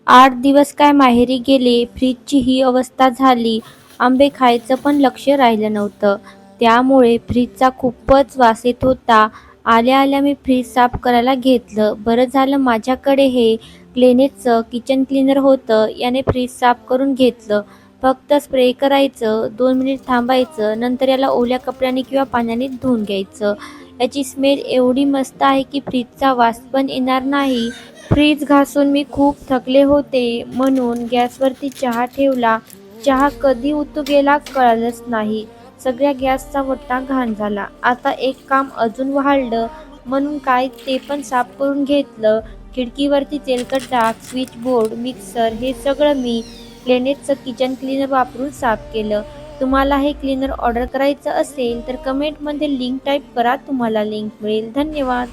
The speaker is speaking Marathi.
8 दिवस काय माहेरी गेले, फ्रीजची ही अवस्था झाली. आंबे खायचं पण लक्ष राहिलं नव्हतं. त्यामुळे फ्रीजचा खूपच वास येत होता. आल्या आल्या मी फ्रीज साफ करायला घेतलं. बरं झालं माझ्याकडे हे क्लेनेसचं किचन क्लीनर होतं. याने फ्रीज साफ करून घेतलं. फक्त स्प्रे करायचं, 2 मिनिट थांबायचं, नंतर याला ओल्या कपड्याने किंवा पाण्याने धुवून घ्यायचं. याची स्मेल एवढी मस्त आहे की फ्रीजचा वास पण येणार नाही. फ्रीज घासून मी खूप थकले होते, म्हणून गॅसवरती चहा ठेवला. चहा कधी उतू गेला कळालंच नाही. सगळ्या गॅसचा वट्टा घाण झाला. आता एक काम अजून वाढलं, म्हणून काय ते पण साफ करून घेतलं. खिडकीवरती तेलकट डाग, स्विचबोर्ड, मिक्सर हे सगळं मी क्लेनेसचं किचन क्लीनर वापरून साफ केलं. तुम्हाला हे क्लीनर ऑर्डर करायचं असेल तर कमेंटमध्ये लिंक टाईप करा, तुम्हाला लिंक मिळेल. धन्यवाद.